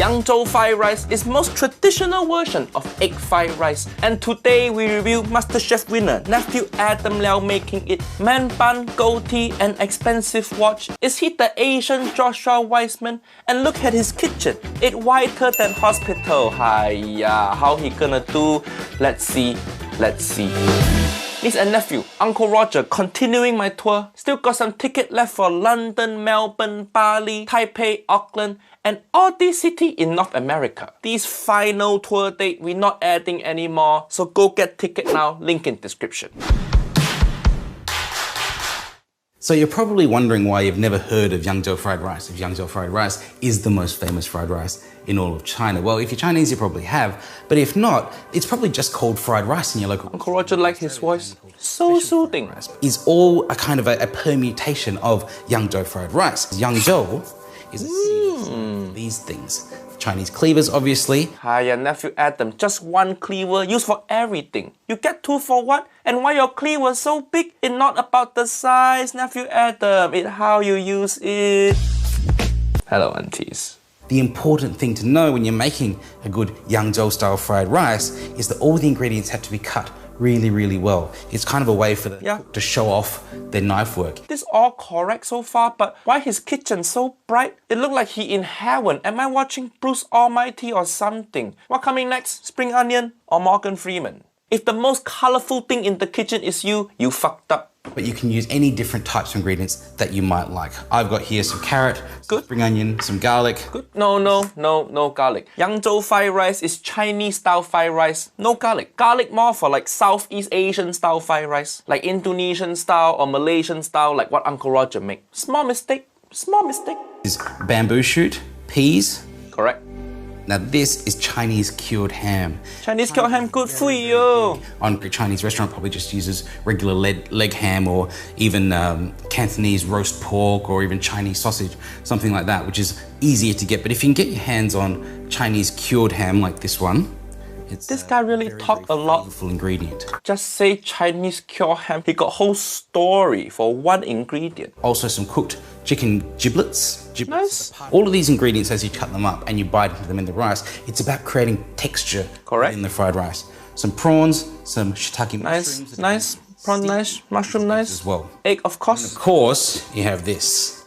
Yangzhou fried rice is most traditional version of egg fried rice. And today we review MasterChef winner nephew Adam Liaw making it. Man bun, goatee and expensive watch. Is he the Asian Joshua Weissman? And look at his kitchen. It whiter than hospital. Hiya, how he gonna do? Let's see. Niece and nephew, Uncle Roger continuing my tour. Still got some ticket left for London, Melbourne, Bali, Taipei, Auckland, and all these cities in North America. These final tour date we're not adding anymore, so go get ticket now, link in description. So you're probably wondering why you've never heard of Yangzhou fried rice, if Yangzhou fried rice is the most famous fried rice in all of China. Well, if you're Chinese, you probably have, but if not, it's probably just called fried rice in your local... Uncle Roger liked his voice. So soothing. Is all a kind of a permutation of Yangzhou fried rice. Yangzhou is a series of these things. Chinese cleavers, obviously. Hiya, nephew Adam, just one cleaver used for everything. You get two for what? And why your cleaver so big? It's not about the size, nephew Adam. It's how you use it. Hello, aunties. The important thing to know when you're making a good Yangzhou style fried rice is that all the ingredients have to be cut really well. It's kind of a way for the cook to show off their knife work. This all correct so far, but why his kitchen so bright? It looked like he in heaven. Am I watching Bruce Almighty or something? What coming next? Spring onion or Morgan Freeman? If the most colorful thing in the kitchen is you fucked up. But you can use any different types of ingredients that you might like. I've got here some carrot, good, spring onion, some garlic. Good. No garlic. Yangzhou fried rice is Chinese style fried rice. No garlic. Garlic more for like Southeast Asian style fried rice. Like Indonesian style or Malaysian style, like what Uncle Roger make. Small mistake. Is bamboo shoot, peas. Correct. Now this is Chinese cured ham. Chinese cured ham, good for you. On a Chinese restaurant probably just uses regular leg ham or even Cantonese roast pork or even Chinese sausage, something like that, which is easier to get. But if you can get your hands on Chinese cured ham like this one, this guy really talked a lot. Full ingredient. Just say Chinese cured ham. He got whole story for one ingredient. Also some cooked chicken giblets. Nice. All of these ingredients, as you cut them up and you bite into them in the rice, it's about creating texture in the fried rice. Some prawns, some shiitake mushrooms. Nice. Prawn nice, mushroom nice. As well. Egg, of course. And of course, you have this.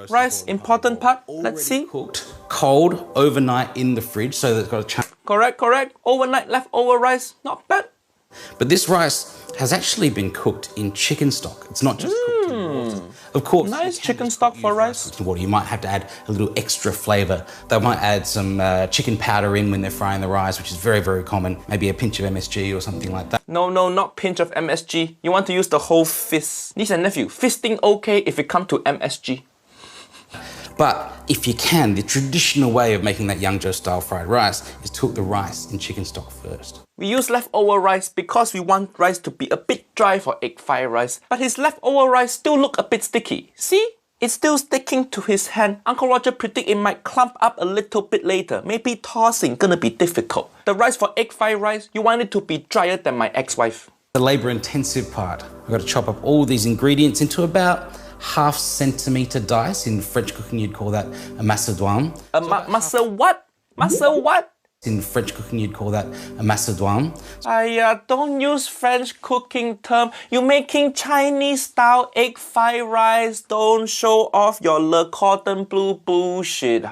Rice, important part. Let's see. Cooked cold overnight in the fridge, so that it's got a chunk. Correct. Overnight leftover rice, not bad. But this rice has actually been cooked in chicken stock. It's not just cooked in water. Of course, nice chicken stock for rice. Water. You might have to add a little extra flavor. They might add some chicken powder in when they're frying the rice, which is very common. Maybe a pinch of MSG or something like that. No, not pinch of MSG. You want to use the whole fist. Niece and nephew, fisting okay if it comes to MSG. But if you can, the traditional way of making that Yangzhou style fried rice is to cook the rice in chicken stock first. We use leftover rice because we want rice to be a bit dry for egg fried rice. But his leftover rice still look a bit sticky. See? It's still sticking to his hand. Uncle Roger predict it might clump up a little bit later. Maybe tossing gonna be difficult. The rice for egg fried rice, you want it to be drier than my ex-wife. The labor-intensive part. I've got to chop up all these ingredients into about half-centimeter dice. In French cooking, you'd call that a macédoine. Muscle what? Muscle what? In French cooking, you'd call that a macédoine. Don't use French cooking term. You're making Chinese-style egg fried rice. Don't show off your Le Cordon Bleu bullshit.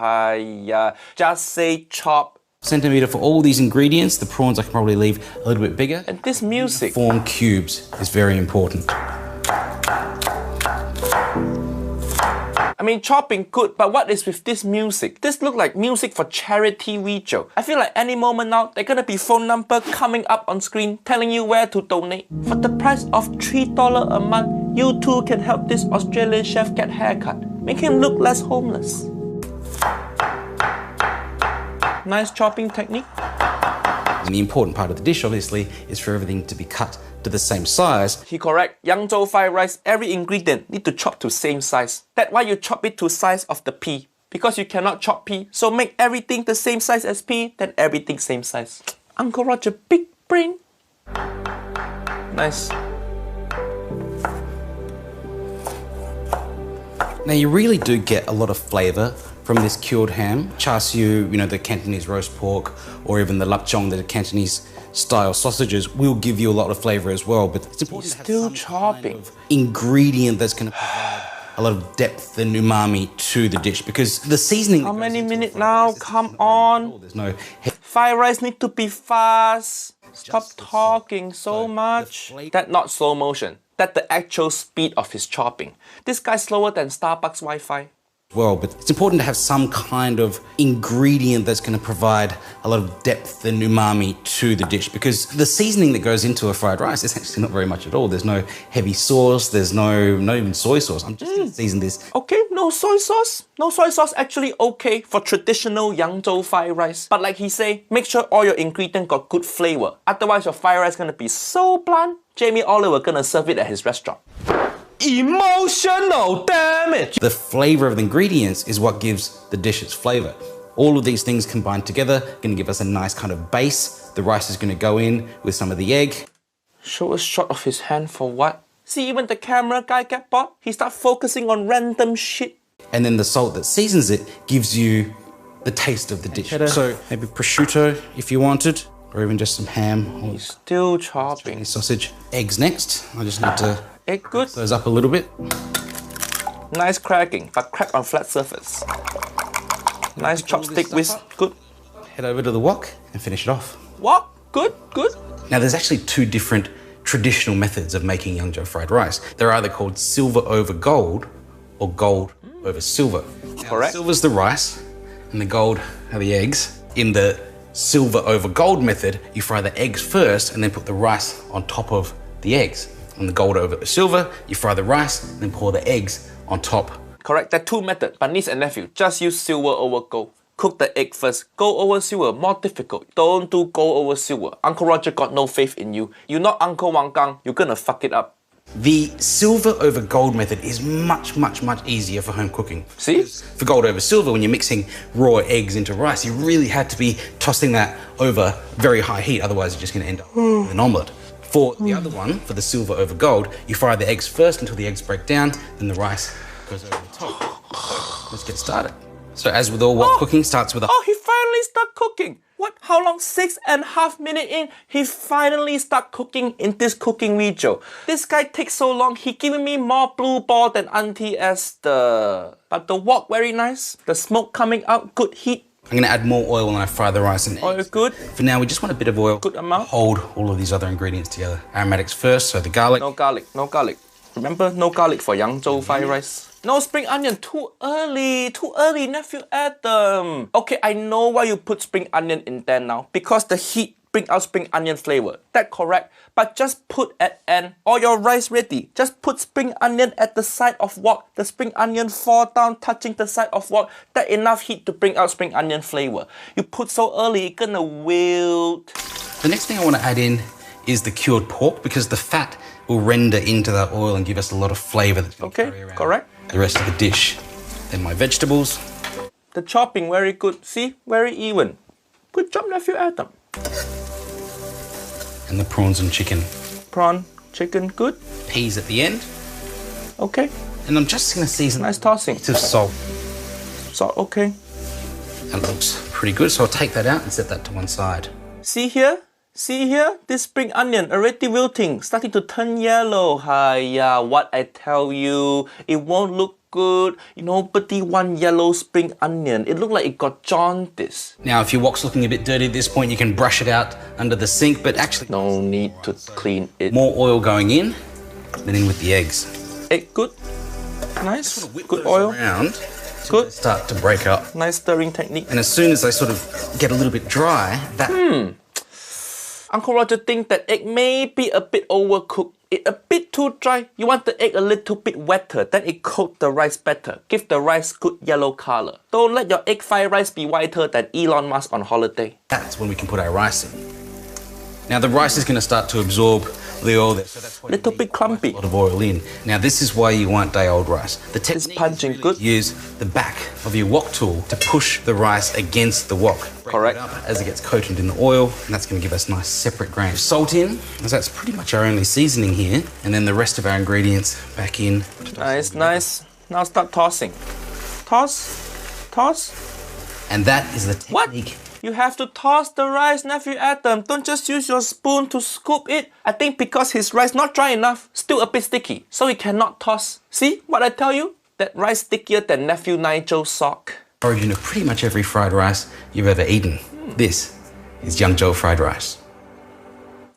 Just say chop. Centimeter for all these ingredients. The prawns I can probably leave a little bit bigger. And this music. Form cubes is very important. I mean, chopping good, but what is with this music? This look like music for charity video. I feel like any moment now, there's gonna be phone number coming up on screen telling you where to donate. For the price of $3 a month, you too can help this Australian chef get haircut. Make him look less homeless. Nice chopping technique. And the important part of the dish, obviously, is for everything to be cut to the same size. He correct. Yangzhou fried rice, every ingredient need to chop to same size. That's why you chop it to size of the pea. Because you cannot chop pea, so make everything the same size as pea, then everything same size. Uncle Roger, big brain. Nice. Now you really do get a lot of flavour from this cured ham. Char siu, you know, the Cantonese roast pork, or even the lapchong, the Cantonese style sausages, will give you a lot of flavor as well. But it's important to have still some chopping. kind of ingredient that's going to provide a lot of depth and umami to the dish, because the seasoning. How many minutes now? Come on. There's no. Fried rice need to be fast. Stop talking so much. That's not slow motion. That's the actual speed of his chopping. This guy's slower than Starbucks Wi-Fi. Well, but it's important to have some kind of ingredient that's going to provide a lot of depth and umami to the dish, because the seasoning that goes into a fried rice is actually not very much at all. There's no heavy sauce, there's no even soy sauce. I'm just going to season this. Okay, no soy sauce. No soy sauce actually okay for traditional Yangzhou fried rice. But like he say, make sure all your ingredients got good flavor. Otherwise your fried rice gonna be so bland. Jamie Oliver gonna serve it at his restaurant. Emotional damage! The flavor of the ingredients is what gives the dish its flavor. All of these things combined together going to give us a nice kind of base. The rice is going to go in with some of the egg. Show a shot of his hand for what? See, even the camera guy get bored. He start focusing on random shit. And then the salt that seasons it gives you the taste of the dish. So maybe prosciutto if you wanted, or even just some ham. Or He's still chopping. sausage. Eggs next. I just need to Egg good. those up a little bit. Nice cracking, but crack on flat surface. Nice chopstick whisk. Good. Head over to the wok and finish it off. What? Good, good. Now there's actually two different traditional methods of making Yangzhou fried rice. They're either called silver over gold or gold over silver. Correct. Silver's the rice and the gold are the eggs. In the silver over gold method, you fry the eggs first and then put the rice on top of the eggs. On the gold over silver, you fry the rice and then pour the eggs on top. Correct, there are two methods, but niece and nephew, just use silver over gold. Cook the egg first. Gold over silver, more difficult. Don't do gold over silver. Uncle Roger got no faith in you. You're not Uncle Wang Gang, you're gonna fuck it up. The silver over gold method is much easier for home cooking. See? For gold over silver, when you're mixing raw eggs into rice, you really had to be tossing that over very high heat, otherwise you're just gonna end up with an omelette. For the other one, for the silver over gold, you fry the eggs first until the eggs break down, then the rice goes over the top. So let's get started. So as with all wok cooking, starts with a... Oh, he finally start cooking. What? How long? 6.5 minutes in, he finally start cooking in this cooking video. This guy takes so long, he giving me more blue ball than Auntie Esther. But the wok very nice. The smoke coming out, good heat. I'm going to add more oil when I fry the rice and eggs. Oil good. For now, we just want a bit of oil. Good amount. To hold all of these other ingredients together. Aromatics first, so the garlic. No garlic, no garlic. Remember, no garlic for Yangzhou fried rice. No spring onion, too early, nephew Adam. Okay, I know why you put spring onion in there now. Because the heat bring out spring onion flavor. That's correct. But just put at end, or your rice ready. Just put spring onion at the side of wok. The spring onion fall down, touching the side of wok. That's enough heat to bring out spring onion flavor. You put so early, it's gonna wilt. The next thing I want to add in is the cured pork, because the fat will render into that oil and give us a lot of flavor that's going to carry around correct. the rest of the dish. Then my vegetables. The chopping very good. See, very even. Good job, nephew Adam. And the prawns and chicken. Prawn, chicken, good. Peas at the end. Okay. And I'm just going to season Nice tossing. with salt. Salt, okay. That looks pretty good, so I'll take that out and set that to one side. See here? See here? This spring onion already wilting, starting to turn yellow. Hiya, what I tell you, it won't look good. Nobody want yellow spring onion. It look like it got jaundice. Now, if your wok's looking a bit dirty at this point, you can brush it out under the sink, but actually... No need to clean it. More oil going in, then in with the eggs. Egg good. Nice. Good oil. Around, Good. start to break up. Nice stirring technique. And as soon as they sort of get a little bit dry, that... Uncle Roger thinks that egg may be a bit overcooked. It a bit too dry. You want the egg a little bit wetter, then it coat the rice better. Give the rice good yellow color. Don't let your egg fried rice be whiter than Elon Musk on holiday. That's when we can put our rice in. Now the rice is going to start to absorb the oil there, so that's why Little bit clumpy. a lot of oil in. Now this is why you want day-old rice. The technique punching is really good. use the back of your wok tool to push the rice against the wok. Correct. Break it up as it gets coated in the oil, and that's going to give us nice separate grains. Salt in, as that's pretty much our only seasoning here, and then the rest of our ingredients back in. Nice, nice. Now start tossing. Toss. Toss. And that is the technique. What? You have to toss the rice, nephew Adam. Don't just use your spoon to scoop it. I think because his rice not dry enough, still a bit sticky, so he cannot toss. See what I tell you? That rice stickier than nephew Nigel's sock. Origin of pretty much every fried rice you've ever eaten. This is Yangzhou fried rice.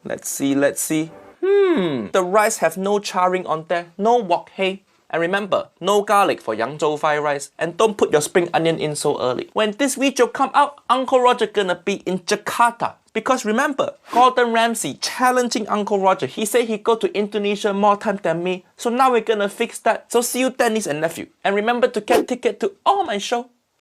Let's see. The rice have no charring on there, no wok hei. And remember, no garlic for Yangzhou fried rice. And don't put your spring onion in so early. When this video come out, Uncle Roger gonna be in Jakarta. Because remember, Gordon Ramsay challenging Uncle Roger. He said he go to Indonesia more time than me. So now we're gonna fix that. So see you then, niece and nephew. And remember to get ticket to all my show.